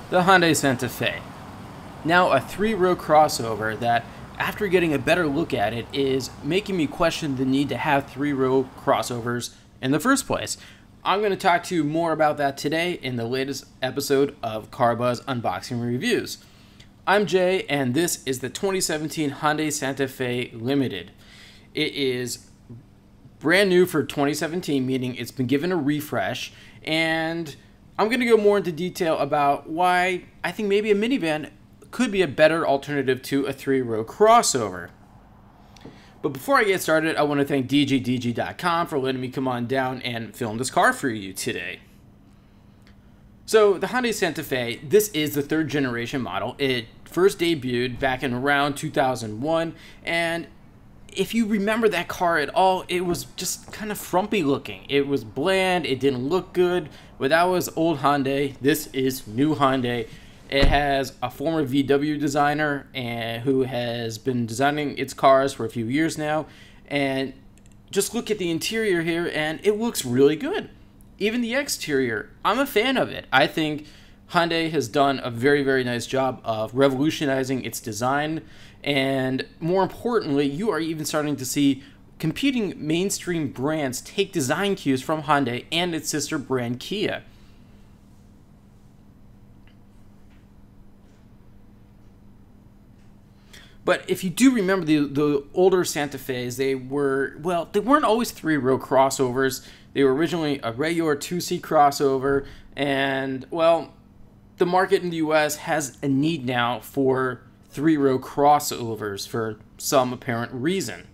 the Hyundai Santa Fe. Now a three-row crossover that, after getting a better look at it, is making me question the need to have three-row crossovers in the first place. I'm going to talk to you more about that today in the latest episode of CarBuzz Unboxing Reviews. I'm Jay, and this is the 2017 Hyundai Santa Fe Limited. It is brand new for 2017, meaning it's been given a refresh, and I'm going to go more into detail about why I think maybe a minivan could be a better alternative to a three-row crossover. But before I get started, I want to thank DJDG.com for letting me come on down and film this car for you today. So the Hyundai Santa Fe, this is the third generation model. It first debuted back in around 2001, and if you remember that car at all, it was just kind of frumpy looking. It was bland, it didn't look good, but that was old Hyundai. This is new Hyundai. It has a former VW designer who has been designing its cars for a few years now, and just look at the interior here and it looks really good. Even the exterior, I'm a fan of it. I think Hyundai has done a very, very nice job of revolutionizing its design, and more importantly, you are even starting to see competing mainstream brands take design cues from Hyundai and its sister brand Kia. But if you do remember the older Santa Fe's, they weren't always three-row crossovers. They were originally a regular two-seat crossover, and, well, the market in the US has a need now for three-row crossovers for some apparent reason.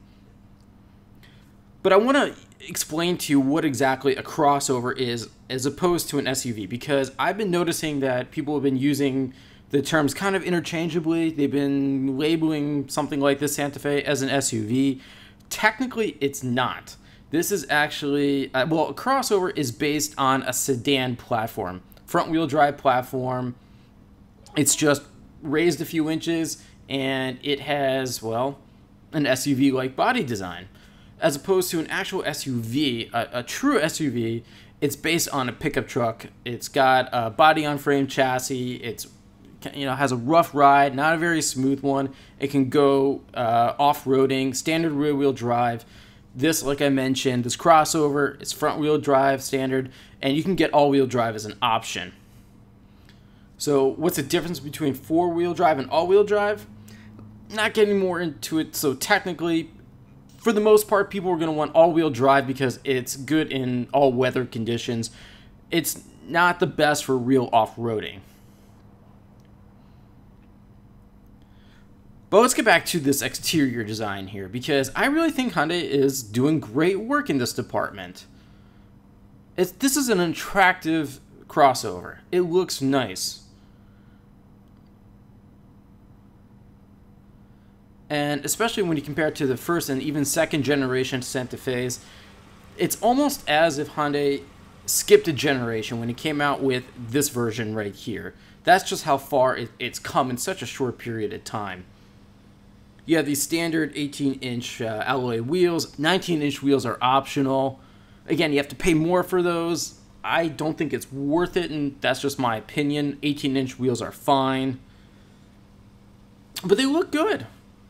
But I want to explain to you what exactly a crossover is as opposed to an SUV, because I've been noticing that people have been using the terms kind of interchangeably. They've been labeling something like this Santa Fe as an SUV. Technically, it's not. This is actually, a crossover is based on a sedan platform, front-wheel drive platform. It's just raised a few inches, and it has, well, an SUV-like body design. As opposed to an actual SUV, a true SUV, it's based on a pickup truck. It's got a body-on-frame chassis. It's has a rough ride, not a very smooth one. It can go off-roading, standard rear-wheel drive. This, like I mentioned, this crossover is front-wheel drive standard, and you can get all-wheel drive as an option. So what's the difference between four-wheel drive and all-wheel drive? Not getting more into it. So technically, for the most part, people are going to want all-wheel drive because it's good in all weather conditions. It's not the best for real off-roading. But let's get back to this exterior design here, because I really think Hyundai is doing great work in this department. This is an attractive crossover. It looks nice. And especially when you compare it to the first and even second generation Santa Fe's, it's almost as if Hyundai skipped a generation when it came out with this version right here. That's just how far it's come in such a short period of time. You have these standard 18-inch alloy wheels. 19-inch wheels are optional. Again, you have to pay more for those. I don't think it's worth it, and that's just my opinion. 18-inch wheels are fine. But they look good.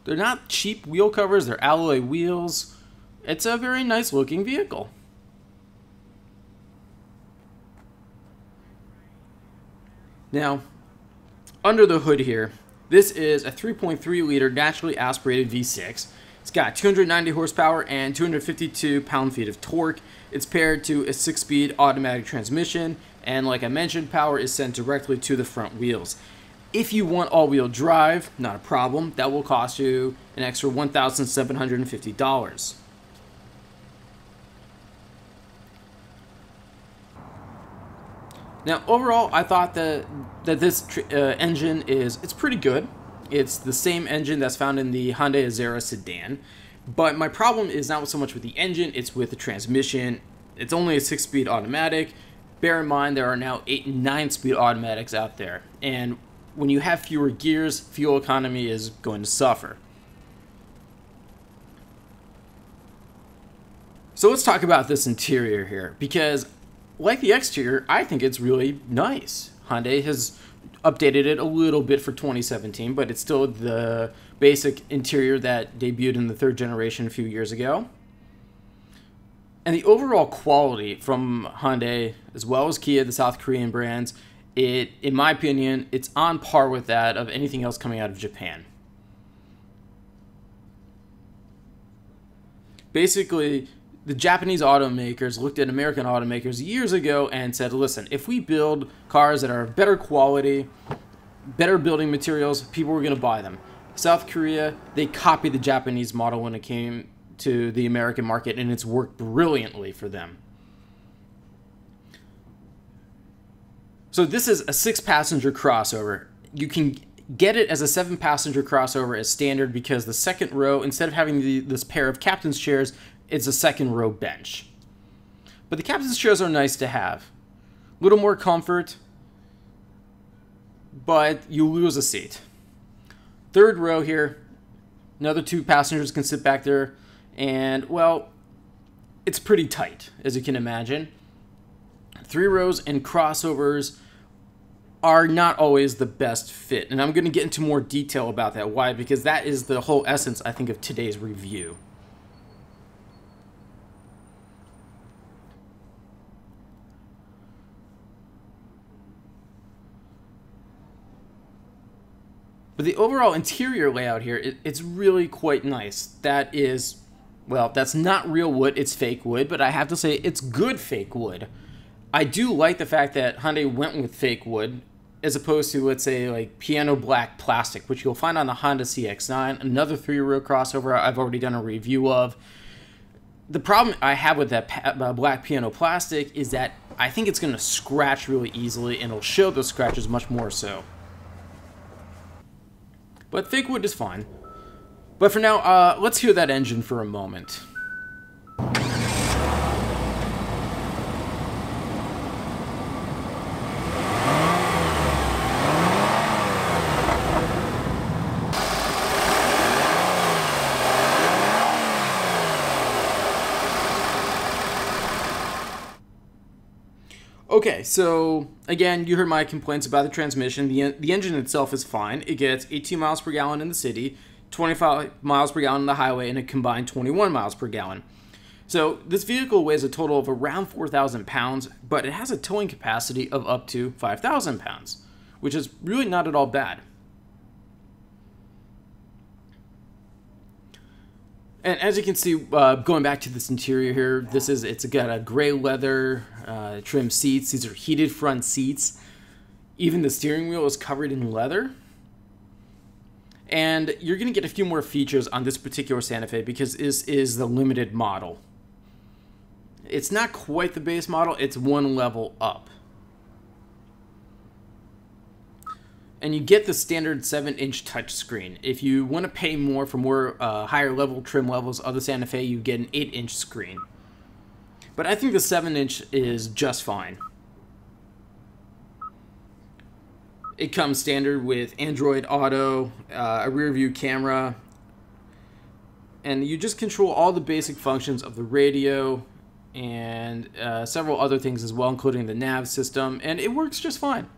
They're not cheap wheel covers. They're alloy wheels. It's a very nice-looking vehicle. Now, under the hood here, this is a 3.3-liter naturally aspirated V6. It's got 290 horsepower and 252 pound-feet of torque. It's paired to a 6-speed automatic transmission, and like I mentioned, power is sent directly to the front wheels. If you want all-wheel drive, not a problem. That will cost you an extra $1,750. Now, overall, I thought that this engine it's pretty good. It's the same engine that's found in the Hyundai Azera sedan. But my problem is not so much with the engine, it's with the transmission. It's only a 6-speed automatic. Bear in mind, there are now 8 and 9-speed automatics out there. And when you have fewer gears, fuel economy is going to suffer. So let's talk about this interior here, because like the exterior, I think it's really nice. Hyundai has updated it a little bit for 2017, but it's still the basic interior that debuted in the third generation a few years ago. And the overall quality from Hyundai, as well as Kia, the South Korean brands, in my opinion, it's on par with that of anything else coming out of Japan. Basically, the Japanese automakers looked at American automakers years ago and said, listen, if we build cars that are of better quality, better building materials, people were going to buy them. South Korea, they copied the Japanese model when it came to the American market, and it's worked brilliantly for them. So this is a 6-passenger crossover. You can get it as a 7-passenger crossover as standard because the second row, instead of having this pair of captain's chairs, it's a second row bench. But the captain's chairs are nice to have. A little more comfort, but you lose a seat. Third row here, another 2 passengers can sit back there, and, well, it's pretty tight, as you can imagine. 3 rows and crossovers are not always the best fit, and I'm going to get into more detail about that. Why? Because that is the whole essence, I think, of today's review. But the overall interior layout here, it's really quite nice. That is, well, that's not real wood, it's fake wood, but I have to say it's good fake wood. I do like the fact that Hyundai went with fake wood as opposed to, let's say, like piano black plastic, which you'll find on the Honda CX-9, another 3-row crossover I've already done a review of. The problem I have with that black piano plastic is that I think it's going to scratch really easily, and it'll show those scratches much more so. But fake wood is fine. But for now, let's hear that engine for a moment. Okay, so again, you heard my complaints about the transmission. The engine itself is fine. It gets 18 miles per gallon in the city, 25 miles per gallon on the highway, and a combined 21 miles per gallon. So this vehicle weighs a total of around 4,000 pounds, but it has a towing capacity of up to 5,000 pounds, which is really not at all bad. And as you can see, going back to this interior here, it's got a gray leather trim seats. These are heated front seats. Even the steering wheel is covered in leather. And you're going to get a few more features on this particular Santa Fe because this is the limited model. It's not quite the base model, it's one level up. And you get the standard 7-inch touchscreen. If you want to pay more for more higher level trim levels of the Santa Fe, you get an 8-inch screen. But I think the 7-inch is just fine. It comes standard with Android Auto, a rear view camera, and you just control all the basic functions of the radio and several other things as well, including the nav system, and it works just fine.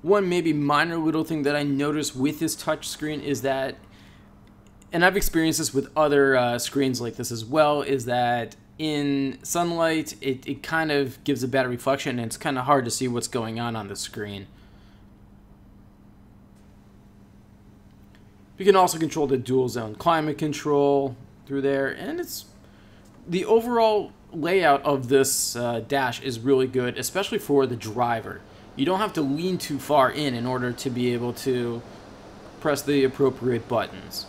One maybe minor little thing that I noticed with this touchscreen is that, and I've experienced this with other screens like this as well, is that in sunlight it kind of gives a bad reflection and it's kind of hard to see what's going on the screen. You can also control the dual zone climate control through there, and it's the overall layout of this dash is really good, especially for the driver. You don't have to lean too far in order to be able to press the appropriate buttons.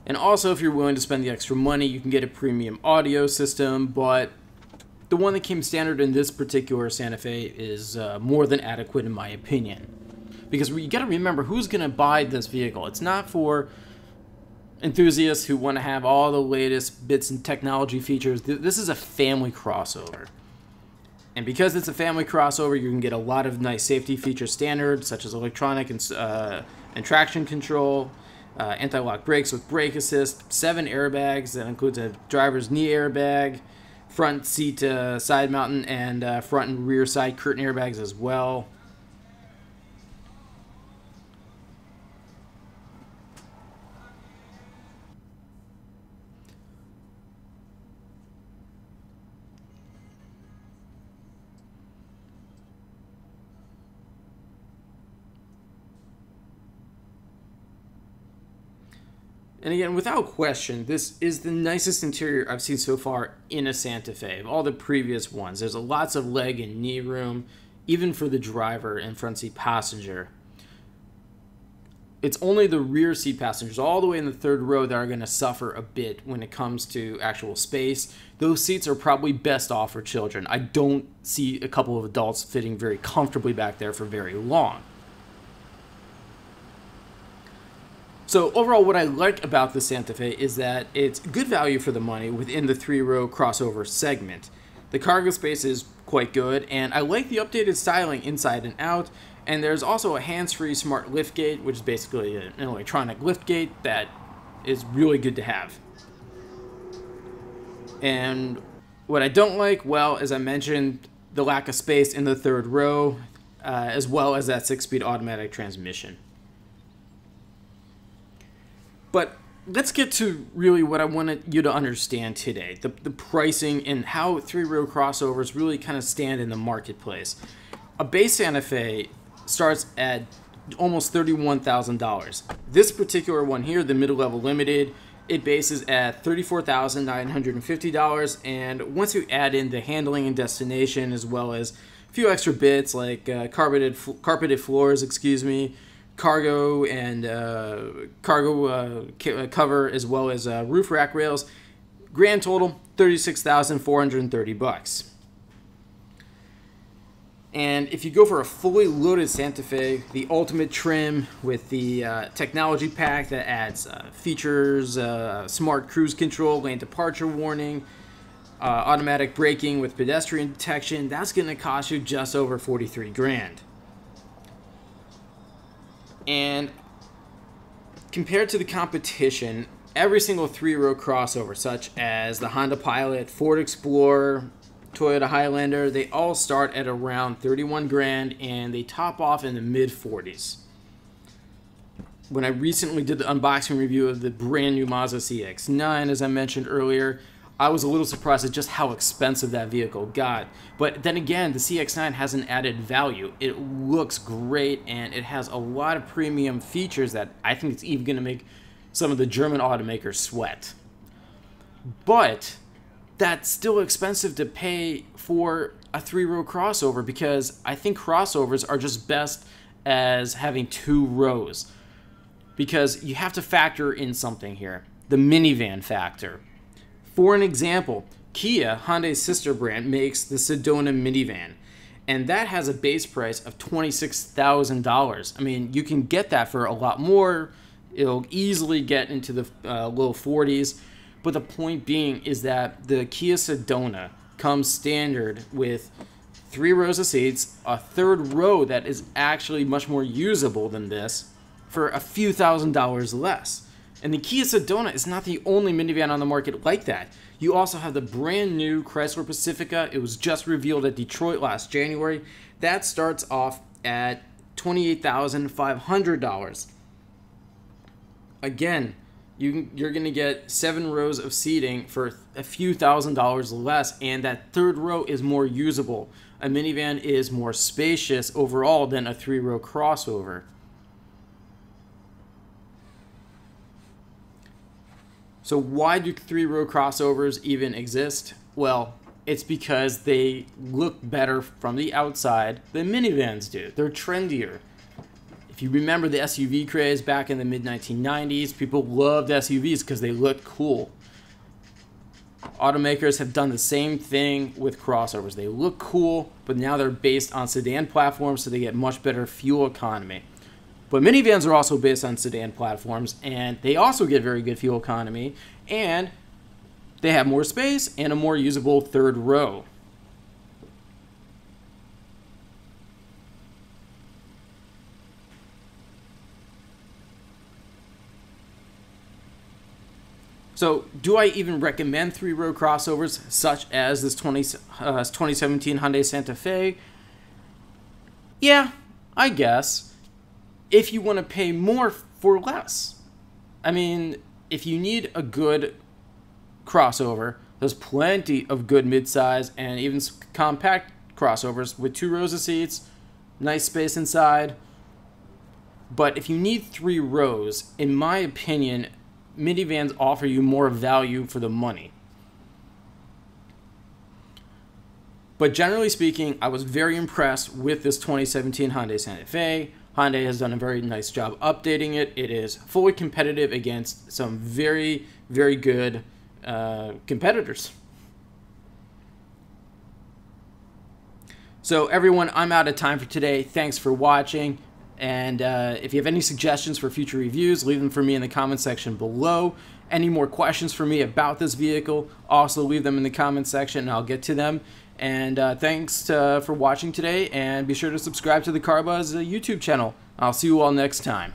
And also, if you're willing to spend the extra money, you can get a premium audio system, but the one that came standard in this particular Santa Fe is more than adequate in my opinion. because you got to remember who's going to buy this vehicle. It's not for enthusiasts who want to have all the latest bits and technology features. This is a family crossover. And because it's a family crossover, you can get a lot of nice safety features standard, such as electronic and traction control, anti-lock brakes with brake assist, 7 airbags. That includes a driver's knee airbag, front seat side mountain, and front and rear side curtain airbags as well. And again, without question, this is the nicest interior I've seen so far in a Santa Fe. Of all the previous ones, there's lots of leg and knee room, even for the driver and front seat passenger. It's only the rear seat passengers all the way in the third row that are going to suffer a bit when it comes to actual space. Those seats are probably best off for children. I don't see a couple of adults fitting very comfortably back there for very long. So overall, what I like about the Santa Fe is that it's good value for the money within the 3-row crossover segment. The cargo space is quite good, and I like the updated styling inside and out. And there's also a hands-free smart liftgate, which is basically an electronic liftgate that is really good to have. And what I don't like, well, as I mentioned, the lack of space in the third row, as well as that 6-speed automatic transmission. But let's get to really what I wanted you to understand today, the pricing and how 3-row crossovers really kind of stand in the marketplace. A base Santa Fe starts at almost $31,000. This particular one here, the mid-level limited, it bases at $34,950, and once you add in the handling and destination, as well as a few extra bits like carpeted floors, cargo and cover, as well as roof rack rails, grand total $36,430. And if you go for a fully loaded Santa Fe, the ultimate trim with the technology pack that adds features, smart cruise control, lane departure warning, automatic braking with pedestrian detection, that's going to cost you just over $43,000. And compared to the competition, every single 3-row crossover, such as the Honda Pilot, Ford Explorer, Toyota Highlander, they all start at around $31,000 and they top off in the mid-40s. When I recently did the unboxing review of the brand new Mazda CX-9, as I mentioned earlier, I was a little surprised at just how expensive that vehicle got. But then again, the CX-9 has an added value. It looks great and it has a lot of premium features that I think it's even going to make some of the German automakers sweat. But that's still expensive to pay for a 3-row crossover, because I think crossovers are just best as having 2 rows. Because you have to factor in something here, the minivan factor. For an example, Kia, Hyundai's sister brand, makes the Sedona minivan, and that has a base price of $26,000. I mean, you can get that for a lot more. It'll easily get into the low 40s. But the point being is that the Kia Sedona comes standard with 3 rows of seats, a third row that is actually much more usable than this, for a few $1,000s less. And the Kia Sedona is not the only minivan on the market like that. You also have the brand new Chrysler Pacifica. It was just revealed at Detroit last January. That starts off at $28,500. Again, you're going to get 7 rows of seating for a few $1,000s less, and that third row is more usable. A minivan is more spacious overall than a 3-row crossover. So why do 3-row crossovers even exist? Well, it's because they look better from the outside than minivans do. They're trendier. If you remember the SUV craze back in the mid-1990s, people loved SUVs because they looked cool. Automakers have done the same thing with crossovers. They look cool, but now they're based on sedan platforms, so they get much better fuel economy. But minivans are also based on sedan platforms, and they also get very good fuel economy, and they have more space and a more usable third row. So, do I even recommend three-row crossovers such as this 2017 Hyundai Santa Fe? Yeah, I guess. If you want to pay more for less. I mean, if you need a good crossover, there's plenty of good midsize and even compact crossovers with 2 rows of seats, nice space inside. But if you need 3 rows, in my opinion, minivans offer you more value for the money. But generally speaking, I was very impressed with this 2017 Hyundai Santa Fe. Hyundai has done a very nice job updating it. It is fully competitive against some very, very good competitors. So everyone, I'm out of time for today. Thanks for watching. And if you have any suggestions for future reviews, leave them for me in the comment section below. Any more questions for me about this vehicle, also leave them in the comment section and I'll get to them. And thanks for watching today, and be sure to subscribe to the CarBuzz YouTube channel. I'll see you all next time.